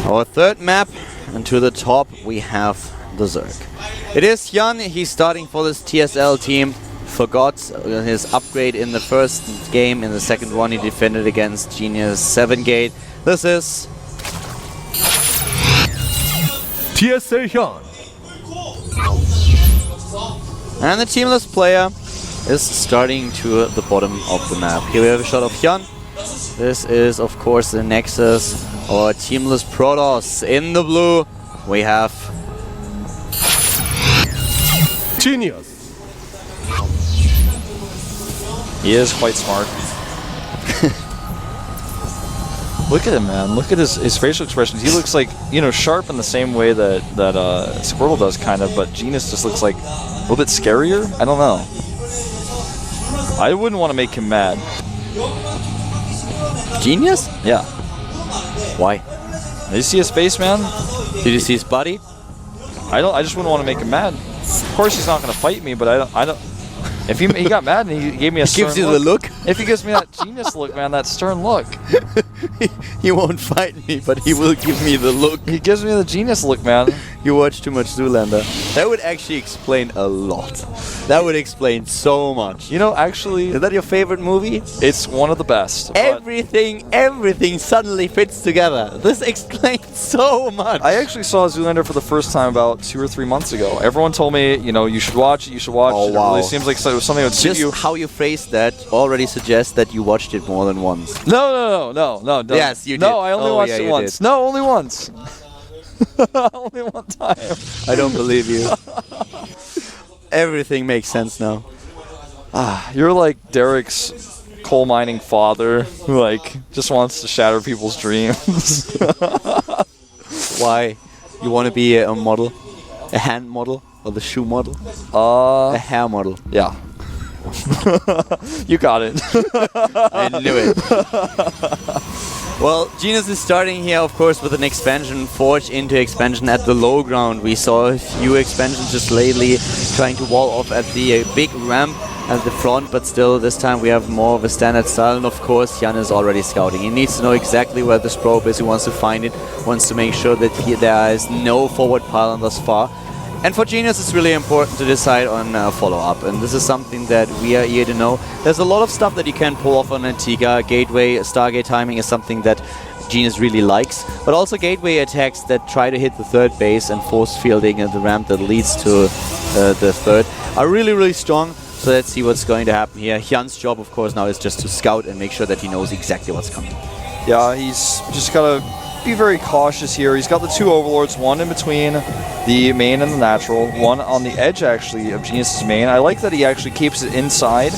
Our third map, and to the top we have the Zerg. It is HyuN, he's starting for this TSL team. Forgot his upgrade in the first game. In the second one he defended against Genius 7 Gate. This is TSL HyuN. And the teamless player is starting to the bottom of the map. Here we have a shot of HyuN. This is of course the Nexus, or teamless Protoss. In the blue we have Genius. He is quite smart. Look at him, man. Look at his facial expressions. He looks like, you know, sharp in the same way that Squirtle does, kind of, but Genius just looks like a little bit scarier. I don't know. I wouldn't want to make him mad. Genius? Yeah. Why? Did you see his face, man? Did you see his body? I just wouldn't want to make him mad. Of course, he's not going to fight me, but I don't. If he got mad and he gave me a stern gives you look, the look? If he gives me that Genius look, man, that stern look. He won't fight me, but he will give me the look. He gives me the Genius look, man. You watch too much Zoolander. That would actually explain a lot. That would explain so much. You know, actually, Is that your favorite movie? it's one of the best. but Everything suddenly fits together. This explains so much. I actually saw Zoolander for the first time about 2 or 3 months ago. Everyone told me, you know, you should watch it, you should watch it. It wow. really seems like something that would suit Just you. how you phrased that already suggests that you watched it more than once. No. Don't. Yes, you did. No, I only Oh, watched yeah, it you once. did. No, only once. Only one time. I don't believe you. Everything makes sense now. You're like Derek's coal mining father who like just wants to shatter people's dreams. Why? You want to be a model? A hand model? Or the shoe model? A hair model? Yeah. You got it. I knew it. Well, Genius is starting here, of course, with an expansion, Forge into expansion at the low ground. We saw a few expansions just lately trying to wall off at the big ramp at the front, but still this time we have more of a standard style, and of course HyuN is already scouting. He needs to know exactly where this probe is, he wants to find it, wants to make sure that there is no forward pylon thus far. And for Genius it's really important to decide on follow-up, and this is something that we are here to know. There's a lot of stuff that you can pull off on Antigua. Gateway, Stargate timing is something that Genius really likes, but also gateway attacks that try to hit the third base and force fielding at the ramp that leads to the third are really, really strong. So let's see what's going to happen here. HyuN's job, of course, now is just to scout and make sure that he knows exactly what's coming. Yeah, he's just got to be very cautious here. He's got the 2 overlords, one in between the main and the natural, one on the edge actually of Genius's main. I like that he actually keeps it inside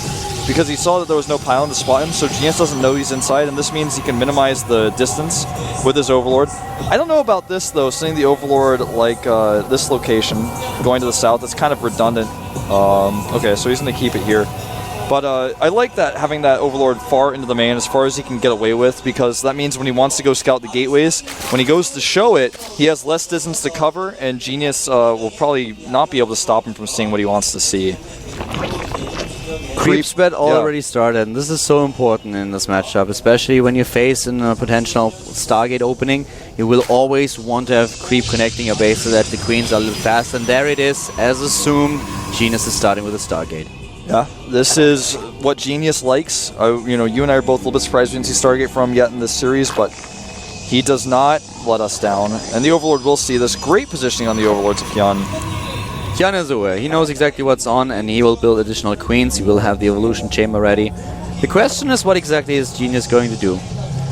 because he saw that there was no pylon to spot him, so Genius doesn't know he's inside, and this means he can minimize the distance with his overlord. I don't know about this though, sending the overlord like this location, going to the south, that's kind of redundant. Okay, so he's going to keep it here. But I like that, having that overlord far into the main, as far as he can get away with, because that means when he wants to go scout the gateways, when he goes to show it, he has less distance to cover, and Genius will probably not be able to stop him from seeing what he wants to see. Creep spread already started, and this is so important in this matchup, especially when you face a potential Stargate opening. You will always want to have creep connecting your base so that the queens are a little fast, and there it is, as assumed, Genius is starting with a Stargate. Yeah, this is what Genius likes. You know, you and I are both a little bit surprised we didn't see Stargate from yet in this series, but he does not let us down. And the Overlord will see this. Great positioning on the Overlords of HyuN. HyuN is aware. He knows exactly what's on, and he will build additional queens. He will have the evolution chamber ready. The question is, what exactly is Genius going to do?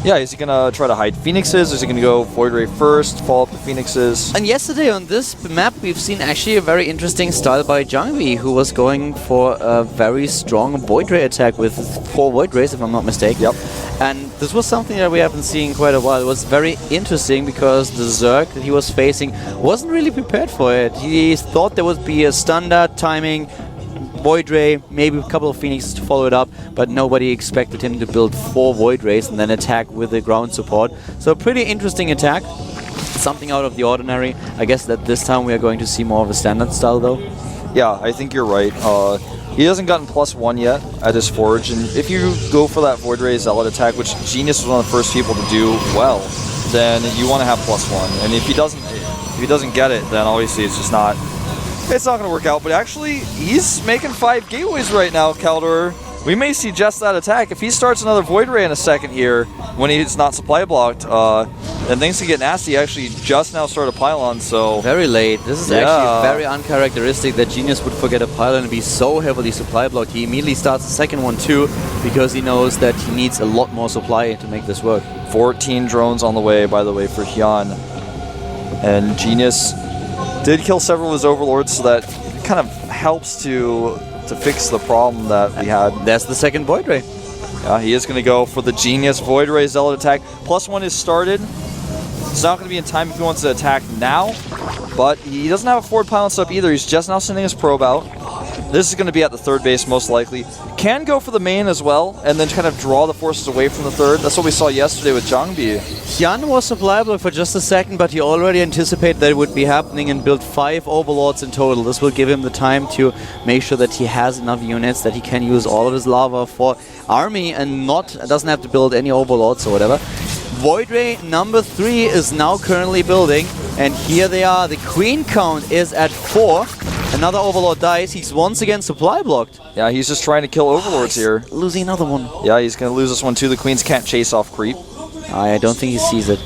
Yeah, is he going to try to hide Phoenixes? Is he going to go Void Ray first, follow up the Phoenixes? And yesterday on this map we've seen actually a very interesting style by Jangvi, who was going for a very strong Void Ray attack with 4 Void Rays, if I'm not mistaken. Yep. And this was something that we haven't seen in quite a while. It was very interesting because the Zerg that he was facing wasn't really prepared for it. He thought there would be a standard timing Void Ray, maybe a couple of Phoenixes to follow it up, but nobody expected him to build 4 Void Rays and then attack with the ground support. So a pretty interesting attack, something out of the ordinary. I guess that this time we are going to see more of a standard style though. Yeah, I think you're right. He hasn't gotten +1 yet at his Forge, and if you go for that Void Ray Zealot attack, which Genius was one of the first people to do well, then you want to have +1. And if he doesn't get it, then obviously it's not going to work out. But actually, he's making 5 gateways right now, Caldor. We may see just that attack. If he starts another Void Ray in a second here, when he's not supply blocked, then things can get nasty. He actually just now started a pylon, so... Very late. This is actually very uncharacteristic that Genius would forget a pylon and be so heavily supply blocked. He immediately starts the second one too, because he knows that he needs a lot more supply to make this work. 14 drones on the way, by the way, for HyuN. And Genius did kill several of his overlords, so that kind of helps to fix the problem that we had. That's the second Void Ray. Yeah, he is going to go for the Genius Void Ray Zealot attack. +1 is started. It's not going to be in time if he wants to attack now, but he doesn't have a forward pylon set up either. He's just now sending his probe out. This is going to be at the third base most likely. Can go for the main as well, and then kind of draw the forces away from the third. That's what we saw yesterday with Zhangbi. HyuN was supply blocked for just a second, but he already anticipated that it would be happening and built 5 overlords in total. This will give him the time to make sure that he has enough units that he can use all of his lava for army and doesn't have to build any overlords or whatever. Void Ray number 3 is now currently building, and here they are. The queen count is at 4. Another overlord dies. He's once again supply blocked. Yeah, he's just trying to kill overlords here. Losing another one. Yeah, he's going to lose this one too. The queens can't chase off creep. I don't think he sees it.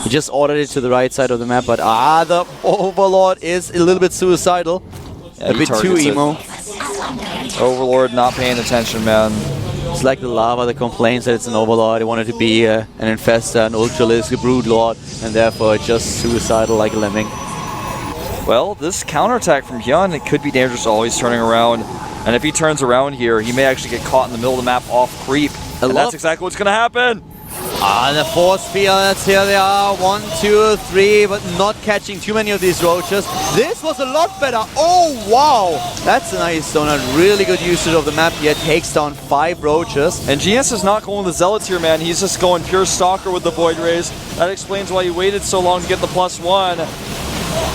He just ordered it to the right side of the map, but the overlord is a little bit suicidal. Yeah, a bit too emo. Overlord not paying attention, man. It's like the lava that complains that it's an overlord. It wanted to be an infestor, an ultralisk, a brood lord, and therefore just suicidal like a lemming. Well, this counterattack from HyuN, it could be dangerous. Always turning around. And if he turns around here, he may actually get caught in the middle of the map off creep. And that's exactly what's going to happen. The force fields, here they are. 1, 2, 3, but not catching too many of these roaches. This was a lot better. Oh, wow. That's a nice donut. Really good usage of the map here. Takes down 5 roaches. And GS is not going with the Zealots here, man. He's just going pure Stalker with the Void Rays. That explains why he waited so long to get the +1.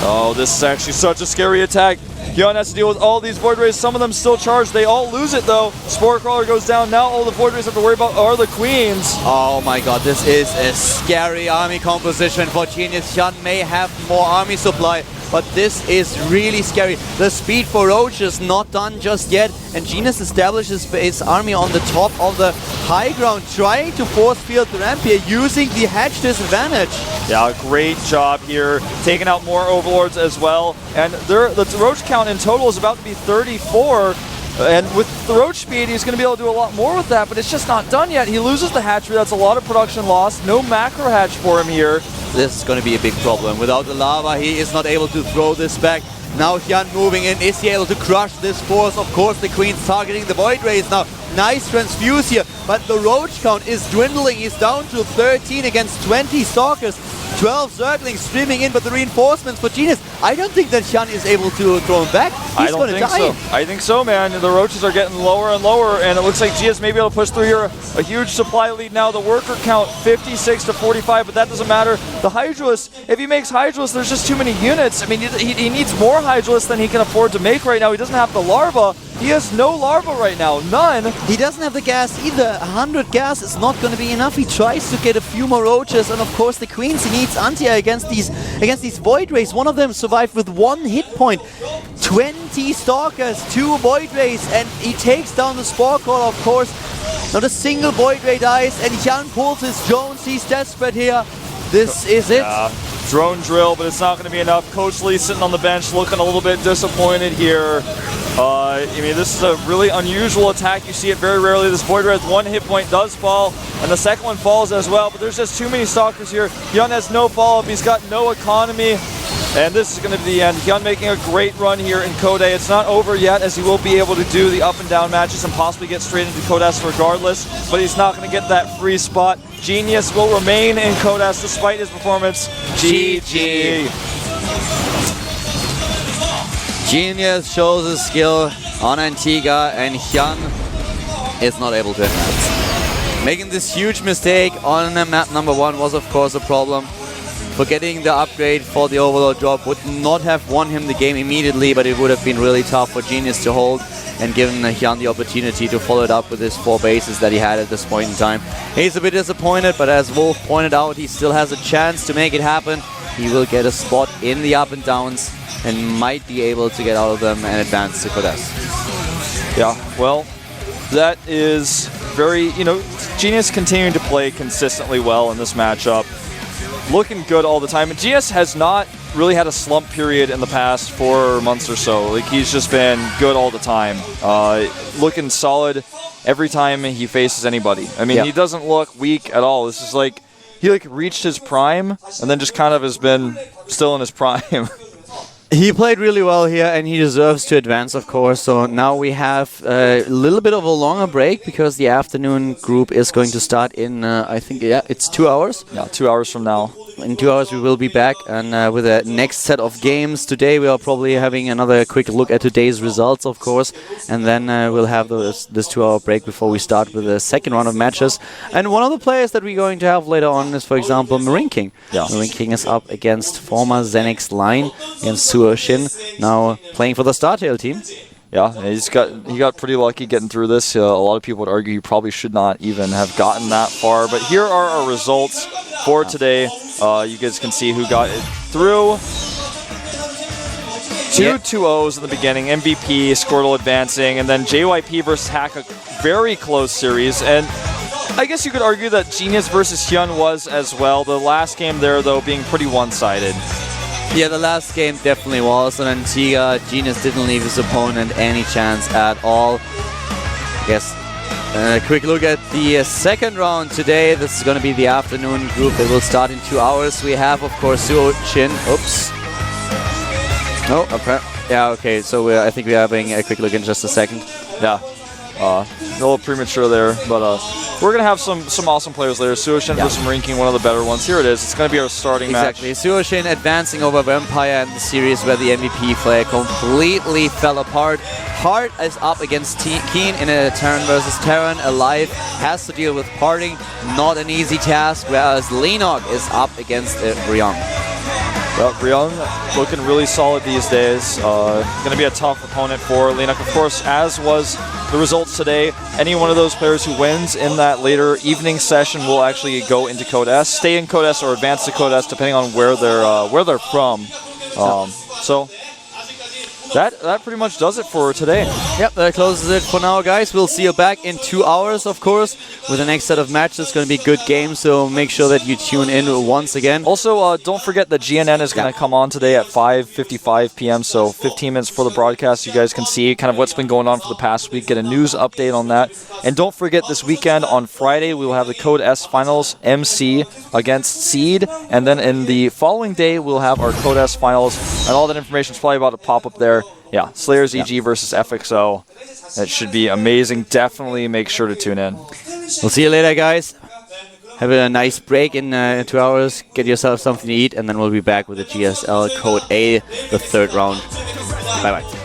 Oh, this is actually such a scary attack. HyuN has to deal with all these Void Rays. Some of them still charged. They all lose it, though. Spore Crawler goes down. Now all the Void Rays have to worry about are the queens. Oh my god, this is a scary army composition for Genius. HyuN may have more army supply, but this is really scary. The speed for roaches not done just yet, and Genius establishes his army on the top of the high ground, trying to force field the ramp here, using the hedge disadvantage. Yeah, great job here, taking out more overlords as well. And the roach count in total is about to be 34. And with the roach speed, he's going to be able to do a lot more with that, but it's just not done yet. He loses the hatchery. That's a lot of production loss. No macro hatch for him here. This is going to be a big problem. Without the lava, he is not able to throw this back. Now HyuN moving in. Is he able to crush this force? Of course, the queen's targeting the Void Rays now. Nice transfuse here, but the roach count is dwindling. He's down to 13 against 20 stalkers. 12 Zerglings streaming in, but the reinforcements for Genius. I don't think that HyuN is able to throw him back. He's going to die. So. I think so, man. The roaches are getting lower and lower, and it looks like Genius may be able to push through here. A huge supply lead now. The worker count 56 to 45, but that doesn't matter. The Hydralisk, if he makes Hydralisk, there's just too many units. I mean, he needs more Hydralisk than he can afford to make right now. He doesn't have the larva. He has no larva right now, none. He doesn't have the gas either. 100 gas is not going to be enough. He tries to get a few more roaches, and of course the queens. He needs anti-air against these Void Rays. One of them survived with 1 hit point. 20 stalkers, 2 Void Rays, and he takes down the Spore Crawler, of course. Not a single Void Ray dies, and HyuN pulls his drones. He's desperate here. This is it. Drone drill, but it's not going to be enough. Coach Lee sitting on the bench looking a little bit disappointed here. I mean, this is a really unusual attack. You see it very rarely. This Void Ray with 1 hit point does fall, and the second one falls as well, but there's just too many stalkers here. HyuN has no follow-up. He's got no economy, and this is going to be the end. HyuN making a great run here in Code A. It's not over yet, as he will be able to do the up and down matches and possibly get straight into Code S regardless, but he's not going to get that free spot. Genius will remain in Code S despite his performance. GG. Genius shows his skill on Antigua, and HyuN is not able to advance. Making this huge mistake on map number 1 was of course a problem. Forgetting the upgrade for the Overlord drop would not have won him the game immediately, but it would have been really tough for Genius to hold. and given HyuN the opportunity to follow it up with his 4 bases that he had at this point in time. He's a bit disappointed, but as Wolf pointed out, he still has a chance to make it happen. He will get a spot in the up and downs and might be able to get out of them and advance to Codes. Yeah, well, that is very, Genius continuing to play consistently well in this matchup. Looking good all the time. And GS has not really had a slump period in the past 4 months or so. Like, he's just been good all the time. Looking solid every time he faces anybody. I mean, he doesn't look weak at all. This is like, he reached his prime and then just kind of has been still in his prime. He played really well here, and he deserves to advance, of course. So now we have a little bit of a longer break because the afternoon group is going to start in, I think, it's 2 hours. Yeah, 2 hours from now. In 2 hours we will be back, and with the next set of games today, we are probably having another quick look at today's results, of course, and then we'll have this 2-hour break before we start with the second round of matches. And one of the players that we're going to have later on is, for example, Marine King. Yeah. Marine King is up against former Zenix Line against HyuN, now playing for the StarTale team. Yeah, he got pretty lucky getting through this. A lot of people would argue he probably should not even have gotten that far. But here are our results for today. You guys can see who got it through. Two 2-0s in the beginning. MVP, Squirtle advancing, and then JYP versus Hack, a very close series. And I guess you could argue that Genius versus HyuN was as well. The last game there, though, being pretty one-sided. Yeah, the last game definitely was, and Antigua, Genius didn't leave his opponent any chance at all. I guess a quick look at the second round today. This is going to be the afternoon group that will start in 2 hours. We have, of course, HyuN. Oops. Oh, okay. Yeah, okay, so I think we're having a quick look in just a second. Yeah. A little premature there, but we're going to have some awesome players later. HyuN versus Marine King, one of the better ones. Here it is. It's going to be our starting match. Exactly. HyuN advancing over Vampire in the series where the MVP player completely fell apart. Hart is up against Keen in a Terran versus Terran. Alive has to deal with parting. Not an easy task, whereas Lenok is up against Ryung. Well, Ryung looking really solid these days. Going to be a tough opponent for Lenok, of course, as was the results today. Any one of those players who wins in that later evening session will actually go into Code S, stay in Code S, or advance to Code S, depending on where they're from. So that pretty much does it for today. Yep, that closes it for now, guys. We'll see you back in 2 hours, of course, with the next set of matches. It's going to be a good game, so make sure that you tune in once again. Also, don't forget that GNN is going to come on today at 5:55 p.m., so 15 minutes before the broadcast. You guys can see kind of what's been going on for the past week, get a news update on that. And don't forget, this weekend on Friday, we will have the Code S Finals MC against Seed, and then in the following day, we'll have our Code S Finals, and all that information is probably about to pop up there. Yeah, Slayers EG versus FXO. That should be amazing. Definitely make sure to tune in. We'll see you later, guys. Have a nice break in 2 hours. Get yourself something to eat, and then we'll be back with the GSL Code A, the third round. Bye-bye.